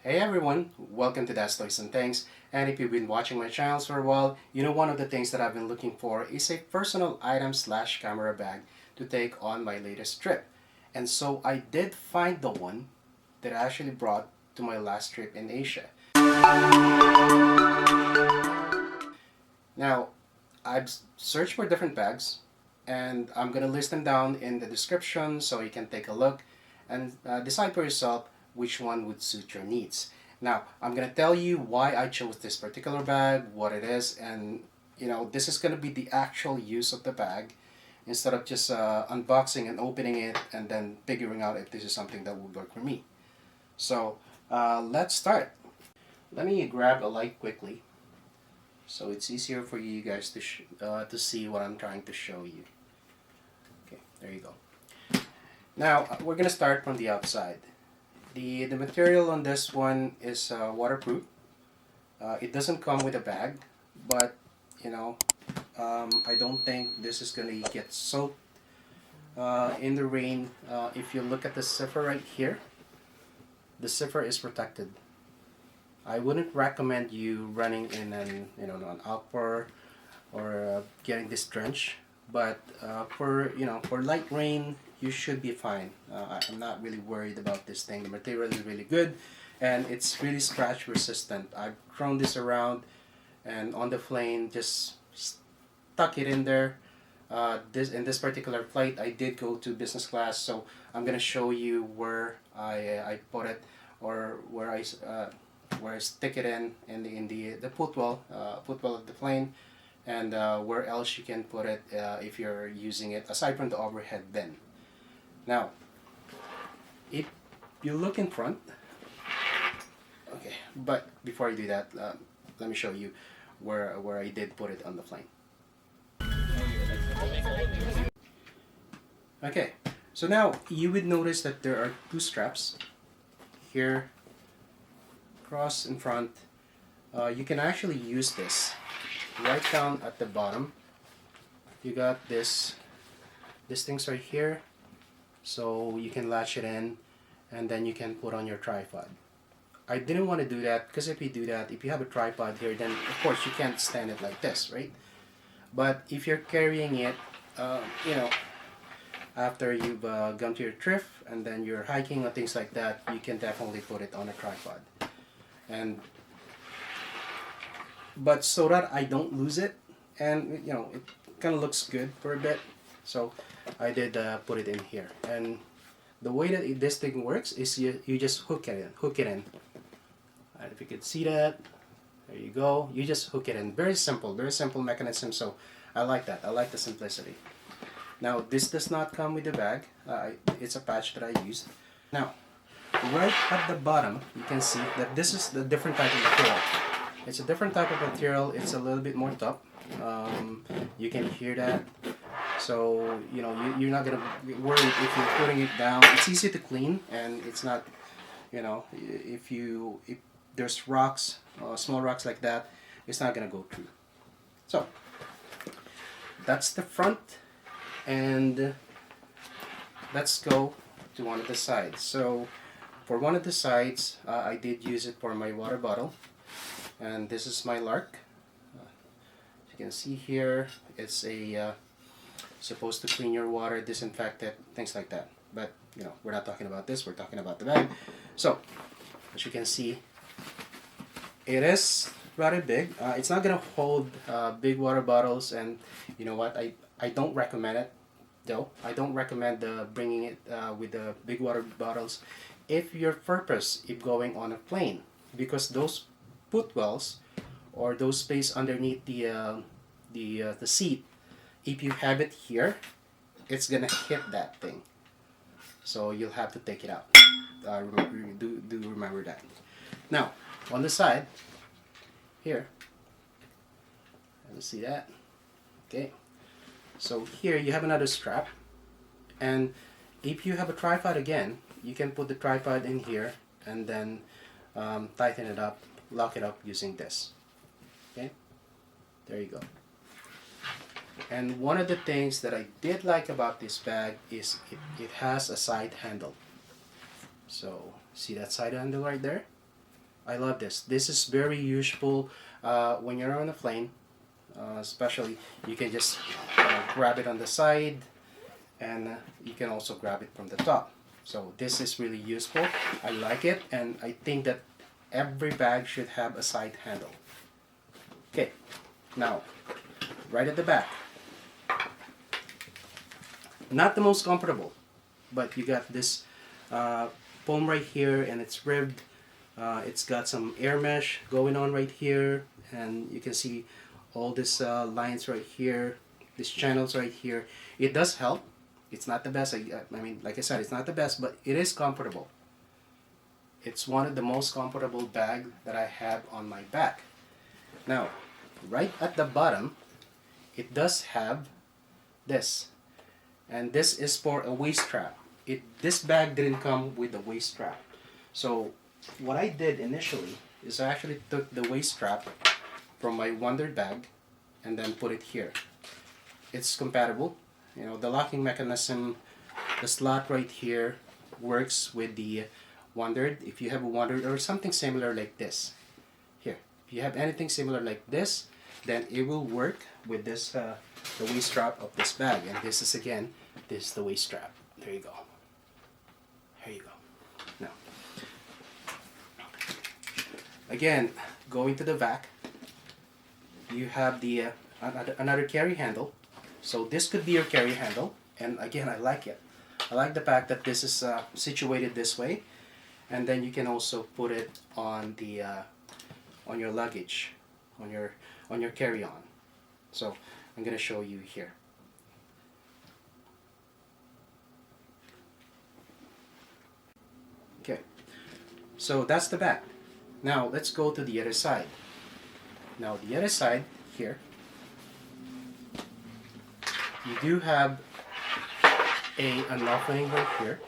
Hey everyone, welcome to That's Toys and Things. And if you've been watching my channels for a while, you know one of the things that I've been looking for is a personal item slash camera bag to take on my latest trip. And so I did find the one that I actually brought to my last trip in Asia. Now, I've searched for different bags and I'm gonna list them down in the description so you can take a look and decide for yourself which one would suit your needs. Now, I'm gonna tell you why I chose this particular bag, what it is, and this is gonna be the actual use of the bag instead of just unboxing and opening it and then figuring out if this is something that would work for me. So, let's start. Let me grab a light quickly so it's easier for you guys to see what I'm trying to show you. Okay, there you go. Now, we're gonna start from the outside. The material on this one is waterproof. It doesn't come with a bag, but I don't think this is gonna get soaked in the rain. If you look at the zipper right here, the zipper is protected. I wouldn't recommend you running in an outpour or getting this drenched, but for light rain you should be fine. I'm not really worried about this thing. The material is really good and it's really scratch resistant. I've thrown this around and on the plane just stuck it in there. In this particular flight I did go to business class, so I'm gonna show you where I put it, or where I stick it in the footwell of the plane, and where else you can put it if you're using it aside from the overhead bin. Now, if you look in front, okay, but before I do that, let me show you where I did put it on the plane. Okay, so now you would notice that there are two straps here, across in front. You can actually use this right down at the bottom. You got this things right here, so you can latch it in and then you can put on your tripod. I didn't want to do that because if you do that, if you have a tripod here, then of course you can't stand it like this, right? But if you're carrying it, after you've gone to your trip and then you're hiking or things like that, you can definitely put it on a tripod. But so that I don't lose it, and it kind of looks good for a bit, so I did put it in here. And the way that this thing works is you just hook it in. And if you could see that, there you go. You just hook it in. Very simple mechanism. So I like that. I like the simplicity. Now this does not come with the bag. It's a patch that I used. Now, right at the bottom, you can see that this is the different type of material. It's a different type of material. It's a little bit more tough. You can hear that. So you're not gonna be worried if you're putting it down. It's easy to clean, and it's not. If there's rocks, small rocks like that, it's not gonna go through. So that's the front, and let's go to one of the sides. So for one of the sides, I did use it for my water bottle, and this is my Lark. As you can see here, it's a supposed to clean your water, disinfect it, things like that. But we're not talking about this. We're talking about the bag. So as you can see, it is rather big. It's not gonna hold big water bottles, and you know what? I don't recommend it. Though I don't recommend bringing it with the big water bottles if your purpose is going on a plane, because those footwells or those space underneath the seat, if you have it here, it's gonna hit that thing. So you'll have to take it out. Do remember that. Now on the side here, let's see that. Okay. So here you have another strap, and if you have a tripod again, you can put the tripod in here and then tighten it up, lock it up using this. Okay, there you go. And one of the things that I did like about this bag is it has a side handle. So see that side handle right there? I love this. This is very useful when you're on a plane, especially you can just grab it on the side, and you can also grab it from the top. So this is really useful. I like it, and I think that every bag should have a side handle. Okay, now right at the back. Not the most comfortable, but you got this foam right here, and it's ribbed. It's got some air mesh going on right here, and you can see all these lines right here, these channels right here. It does help. It's not the best. I mean, like I said, it's not the best, but it is comfortable. It's one of the most comfortable bags that I have on my back. Now, right at the bottom, it does have this. And this is for a waist strap. This bag didn't come with a waist strap. So what I did initially is I actually took the waist strap from my Wonder bag and then put it here. It's compatible. You know, the locking mechanism, the slot right here works with the Wonder. If you have a Wonder or something similar like this, here, if you have anything similar like this, then it will work with this the waist strap of this bag. And this is, again, this is the waist strap. There you go. There you go. Now, again, going to the back, you have the another carry handle. So this could be your carry handle, and again, I like it. I like the fact that this is situated this way, and then you can also put it on the on your luggage, on your carry-on. So I'm gonna show you here. Okay, so that's the back. Now let's go to the other side. Now the other side here, you do have an opening right here,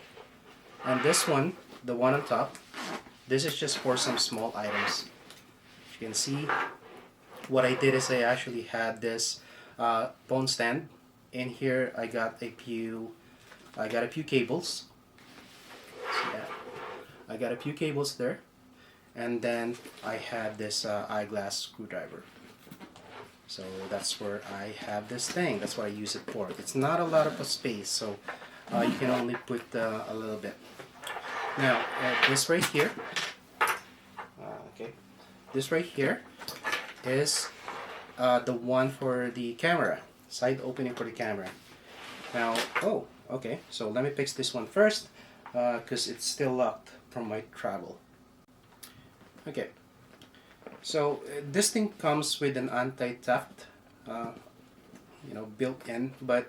and this one, the one on top, this is just for some small items. You can see what I did is I actually had this phone stand. In here I got a few cables. See that? I got a few cables there, and then I have this eyeglass screwdriver. So that's where I have this thing. That's what I use it for. It's not a lot of space, so you can only put a little bit. Now this right here, okay, this right here is the one for the camera, side opening for the camera. Now, oh, okay, so let me fix this one first because it's still locked from my travel. Okay, so this thing comes with an anti-theft, you know, built in, but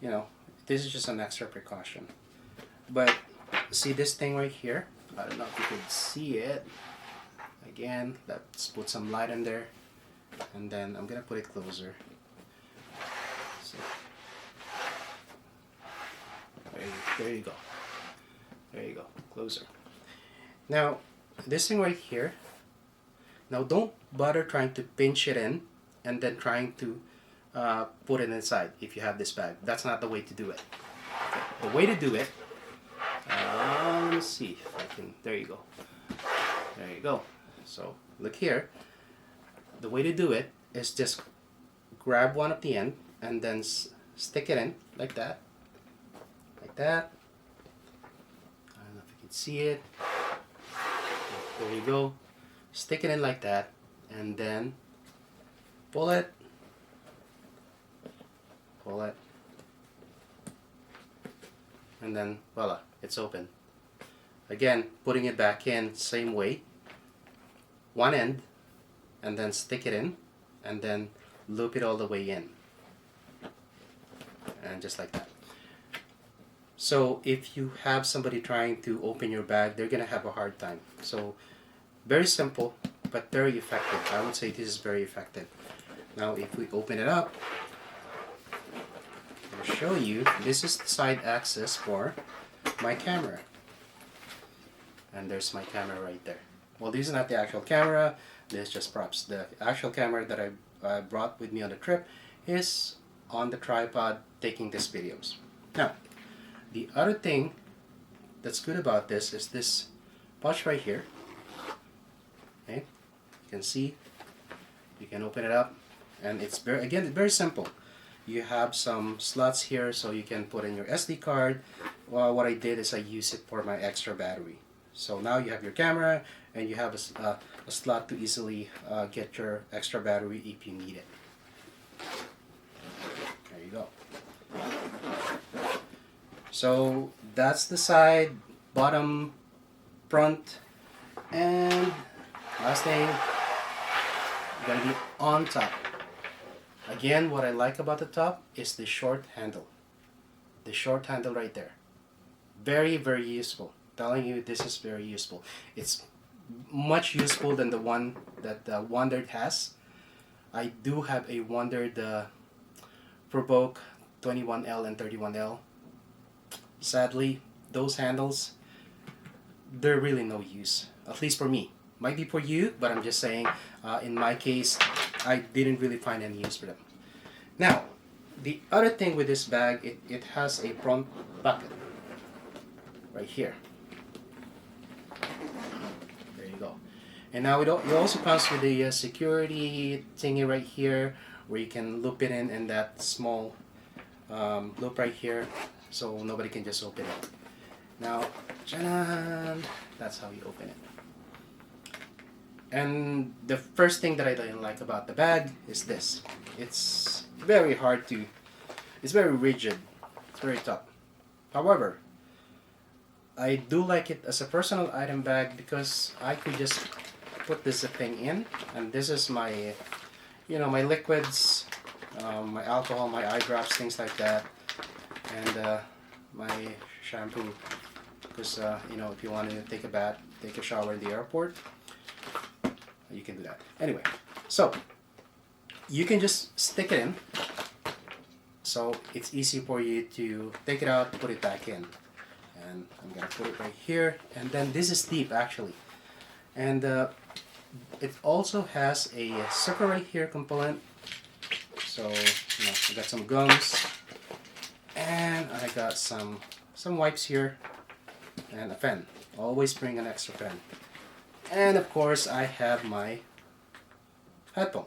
you know, this is just an extra precaution. But see this thing right here? I don't know if you can see it. Again, let's put some light in there, and then I'm gonna put it closer. So, there you go. There you go. Closer. Now, this thing right here. Now, don't bother trying to pinch it in and then trying to put it inside if you have this bag. That's not the way to do it. Okay. The way to do it. Let me see if I can. There you go. There you go. So look here. The way to do it is just grab one at the end and then stick it in like that. Like that. I don't know if you can see it. There you go. Stick it in like that, and then pull it. Pull it. And then voila, it's open. Again, putting it back in same way. One end, and then stick it in, and then loop it all the way in. And just like that. So if you have somebody trying to open your bag, they're gonna have a hard time. So very simple, but very effective. I would say this is very effective. Now if we open it up, I'll show you, this is the side access for my camera. And there's my camera right there. Well, this is not the actual camera, this is just props. The actual camera that I brought with me on the trip is on the tripod taking these videos. Now, the other thing that's good about this is this pouch right here. Okay, you can see, you can open it up, and it's very, again, very simple. You have some slots here so you can put in your SD card. Well, what I did is I use it for my extra battery. So now you have your camera and you have a slot to easily get your extra battery if you need it. There you go. So that's the side, bottom, front, and last thing, gonna be on top. Again, what I like about the top is the short handle. The short handle right there. Very, very useful. Telling you, this is very useful. It's much useful than the one that the Wondered has. I do have a Wondered Provoke 21L and 31L. Sadly, those handles, they're really no use. At least for me. Might be for you, but I'm just saying, in my case, I didn't really find any use for them. Now, the other thing with this bag, it has a front pocket right here. There you go. And now it also comes with a security thingy right here where you can loop it in that small loop right here so nobody can just open it. Now, ta-da! That's how you open it. And the first thing that I didn't like about the bag is this. It's very hard to, it's very rigid, it's very tough. However, I do like it as a personal item bag because I could just put this thing in, and this is my, you know, my liquids, my alcohol, my eye drops, things like that, and my shampoo, because you know, if you want to take a bath, take a shower in the airport, you can do that. Anyway, so you can just stick it in, so it's easy for you to take it out, put it back in. And I'm gonna put it right here, and then this is deep actually, and it also has a zipper right here component. So you know, I got some gums, and I got some wipes here, and a pen. Always bring an extra pen. And of course, I have my headphone.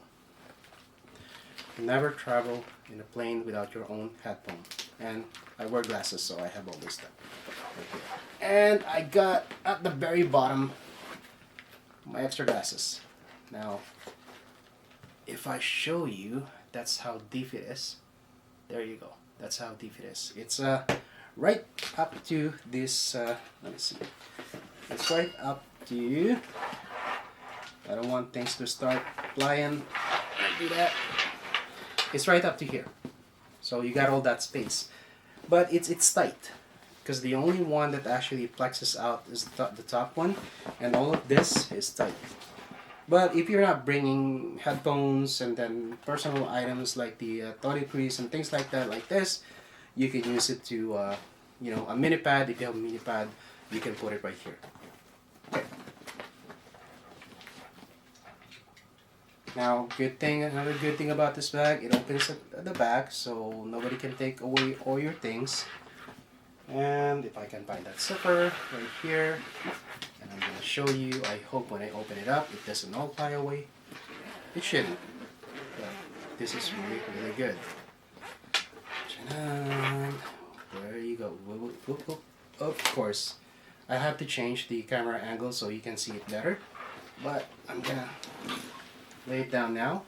Never travel in a plane without your own headphone. And I wear glasses, so I have all this stuff right here. And I got at the very bottom my extra glasses. Now, if I show you, that's how deep it is. There you go. That's how deep it is. It's right up to this. Let me see. It's right up to. I don't want things to start flying. Do that. It's right up to here. So you got all that space, but it's tight because the only one that actually flexes out is the top one, and all of this is tight. But if you're not bringing headphones and then personal items like the toiletries and things like that, like this, you can use it to, you know, a mini pad. If you have a mini pad, you can put it right here. Okay. Now, another good thing about this bag, it opens at the back, so nobody can take away all your things. And if I can find that zipper right here, and I'm going to show you, I hope when I open it up, it doesn't all fly away. It shouldn't. But this is really, really good. There you go. Of course, I have to change the camera angle so you can see it better, but I'm going to lay it down now,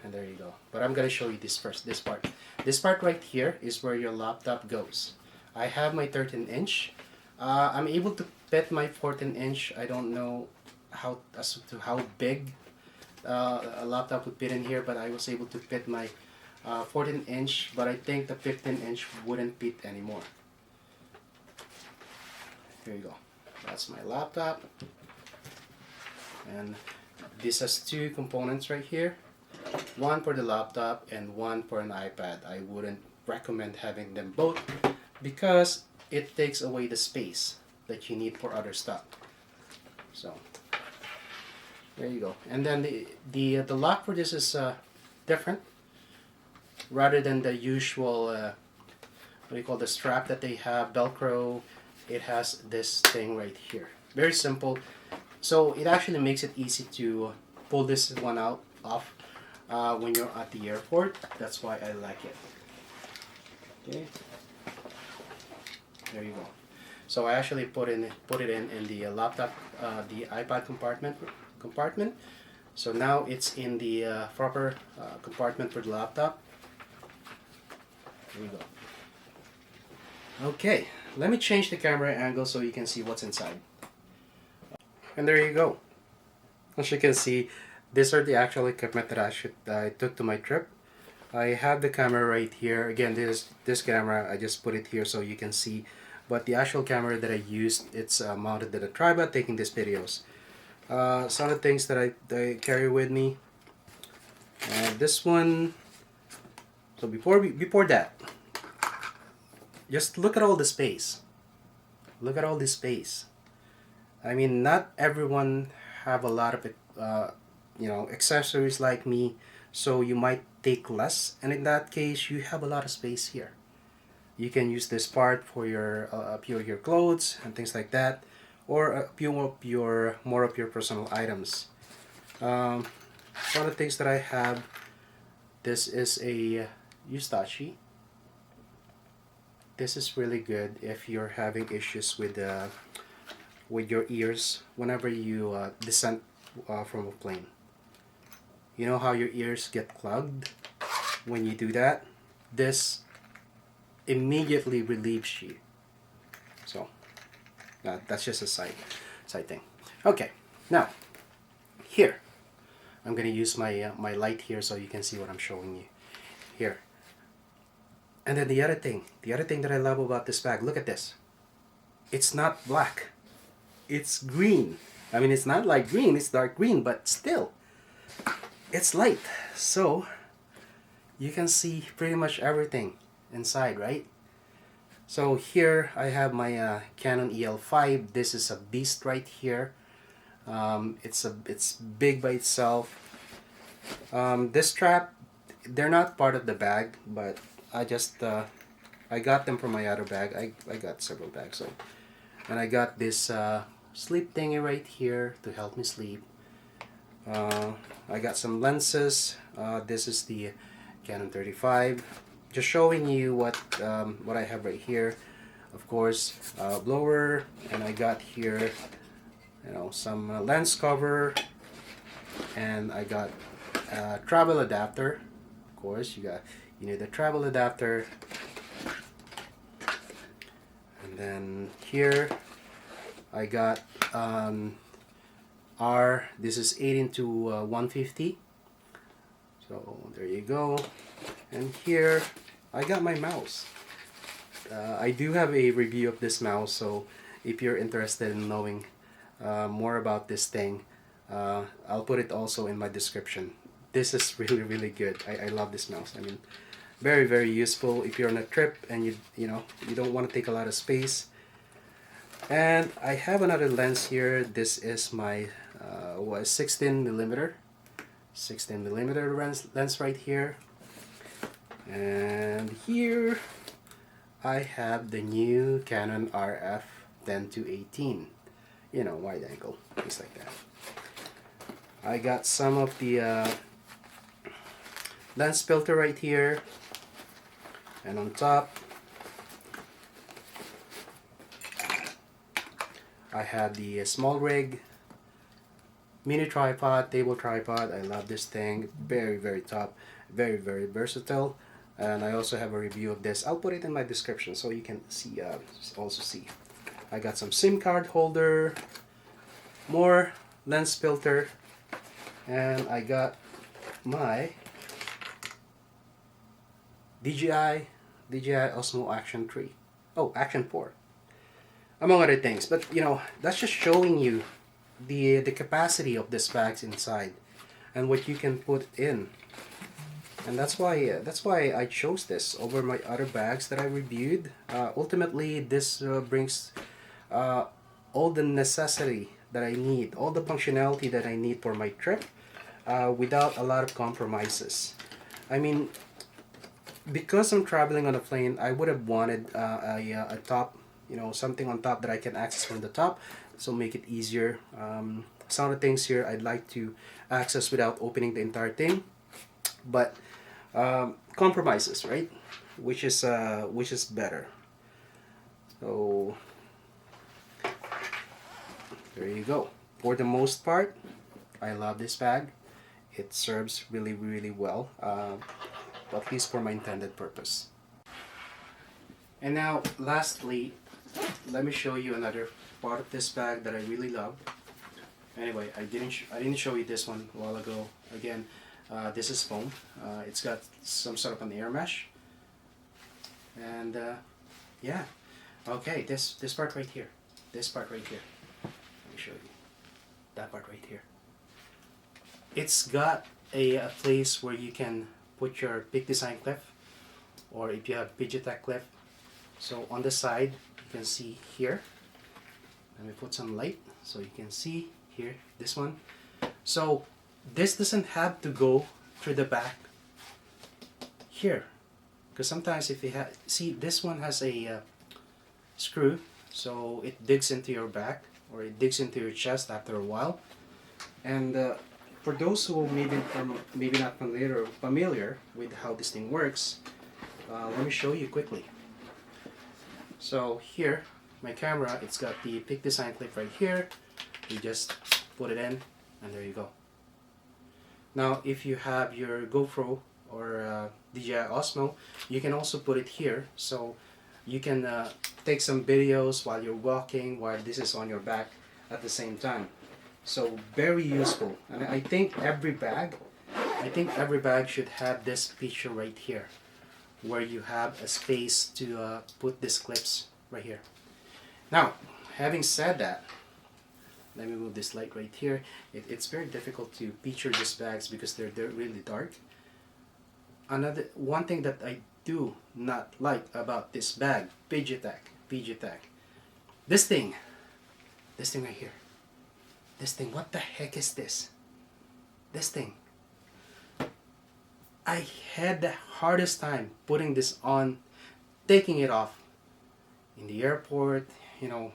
and there you go. But I'm gonna show you this first. This part right here is where your laptop goes. I have my 13-inch. I'm able to fit my 14-inch. I don't know as to how big a laptop would fit in here, but I was able to fit my 14-inch. But I think the 15-inch wouldn't fit anymore. Here you go. That's my laptop, and this has two components right here, one for the laptop and one for an iPad. I wouldn't recommend having them both because it takes away the space that you need for other stuff. So there you go. And then the lock for this is different. Rather than the usual what do you call the strap that they have, Velcro, it has this thing right here. Very simple. So it actually makes it easy to pull this one out off when you're at the airport. That's why I like it. Okay, there you go. So I actually put it in the laptop, the iPad compartment. So now it's in the proper compartment for the laptop. There you go. Okay, let me change the camera angle so you can see what's inside. And there you go. As you can see, these are the actual equipment that I took to my trip. I have the camera right here. Again, this camera, I just put it here so you can see. But the actual camera that I used, it's mounted to the tripod taking these videos. Some of the things that I carry with me. This one. So before that, just look at all the space. Look at all this space. I mean, not everyone have a lot of accessories like me, so you might take less, and in that case you have a lot of space here. You can use this part for your clothes and things like that, or a few more of your personal items. One of the things that I have, this is a Ustashi. This is really good if you're having issues with your ears whenever you descend from a plane. You know how your ears get clogged when you do that? This immediately relieves you. So that's just a side thing. Okay, now here I'm gonna use my my light here so you can see what I'm showing you here. And then the other thing that I love about this bag, look at this. It's not black. It's green. I mean, it's not light green, it's dark green, but still, it's light. So, you can see pretty much everything inside, right? So here I have my Canon EL5. This is a beast right here. It's big by itself. This strap, they're not part of the bag, but I just I got them from my other bag. I got several bags, so, and I got this sleep thingy right here to help me sleep. I got some lenses. This is the Canon 35. Just showing you what I have right here. Of course, blower, and I got here, some lens cover, and I got a travel adapter. Of course, you need a travel adapter. And then here I got this is 18 to 150. So there you go. And here I got my mouse. I do have a review of this mouse, so if you're interested in knowing more about this thing, I'll put it also in my description. This is really good. I love this mouse. I mean, very useful if you're on a trip and you don't want to take a lot of space. And I have another lens here. This is my 16 millimeter lens right here. And here I have the new Canon RF 10 to 18, wide angle, things like that. I got some of the lens filter right here, and on top I have the small rig, mini tripod, table tripod. I love this thing. Very top, very versatile. And I also have a review of this. I'll put it in my description so you can see, also see. I got some SIM card holder, more lens filter, and I got my DJI Osmo Action 3. Oh, Action 4. Among other things. But that's just showing you the capacity of this bags inside and what you can put in. And that's why I chose this over my other bags that I reviewed. Ultimately, this brings all the necessity that I need, all the functionality that I need for my trip, without a lot of compromises. I mean, because I'm traveling on a plane, I would have wanted a top, something on top that I can access from the top. so make it easier. Some of the things here I'd like to access without opening the entire thing, but compromises, right? Which is better. So there you go. For the most part, I love this bag. It serves really, really well, at least for my intended purpose. And now, lastly, let me show you another part of this bag that I really love. Anyway, I didn't show you this one a while ago. Again, this is foam. It's got some sort of an air mesh, and yeah. Okay, this part right here. This part right here. Let me show you. That part right here. It's got a place where you can put your Peak Design clip, or if you have PGYTECH clip. So on the side, you can see here. Let me put some light so you can see here, this one. So this doesn't have to go through the back here, because sometimes if you have, see, this one has a screw, so it digs into your back, or it digs into your chest after a while. And for those who maybe not familiar with how this thing works, let me show you quickly. So here, my camera, it's got the Peak Design clip right here. You just put it in, and there you go. Now, if you have your GoPro or DJI Osmo, you can also put it here, so you can take some videos while you're walking, while this is on your back at the same time. So very useful, and I think every bag should have this feature right here, where you have a space to put these clips right here. Now, having said that, let me move this light right here. It's very difficult to picture these bags because they're really dark. One thing that I do not like about this bag, PGYTECH, this thing right here. This thing, what the heck is this? This thing. I had the hardest time putting this on, taking it off in the airport,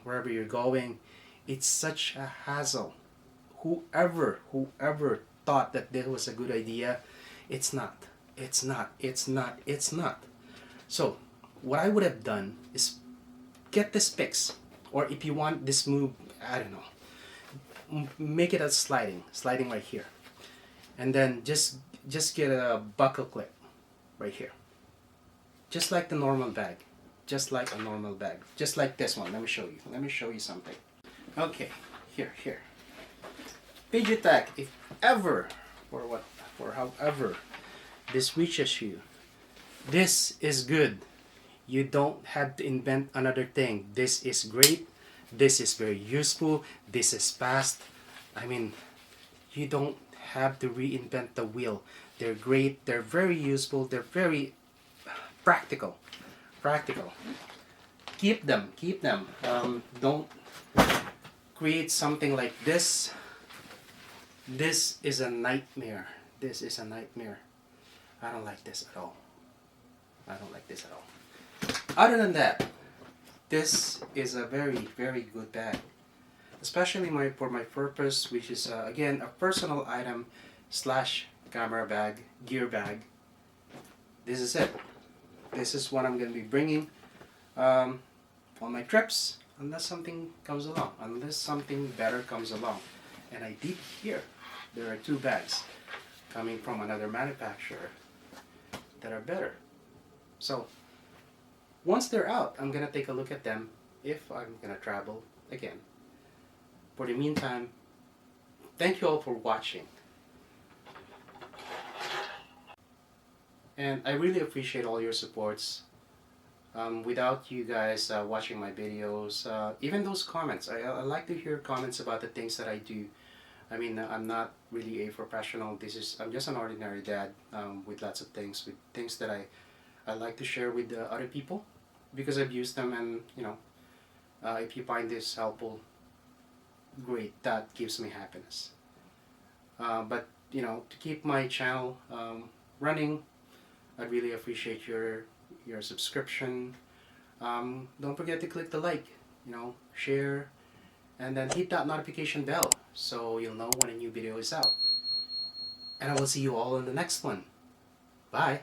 wherever you're going. It's such a hassle. Whoever thought that this was a good idea, it's not. So what I would have done is get this fixed, or if you want this move, I don't know, make it a sliding right here, and then just get a buckle clip right here, just like the normal bag, just like a normal bag, just like this one. Let me show you something. Okay, here. PGYTECH, if ever, for however this reaches you, this is good. You don't have to invent another thing. This is great. This is very useful. This is fast. I mean, you don't have to reinvent the wheel. They're great. They're very useful. They're very practical. Keep them. Don't create something like this. This is a nightmare. I don't like this at all. Other than that, this is a very, very good bag, especially for my purpose, which is again a personal item / camera bag, gear bag. This is it. This is what I'm going to be bringing on my trips, unless something better comes along. And I did hear there are 2 bags coming from another manufacturer that are better. So once they're out, I'm gonna take a look at them if I'm gonna travel again. For the meantime, thank you all for watching. And I really appreciate all your supports. Without you guys watching my videos, even those comments, I like to hear comments about the things that I do. I mean, I'm not really a professional. I'm just an ordinary dad with lots of things, that I like to share with other people because I've used them, and if you find this helpful, great. That gives me happiness. But to keep my channel running, I'd really appreciate your subscription. Don't forget to click the like, share, and then hit that notification bell so you'll know when a new video is out. And I will see you all in the next one. Bye!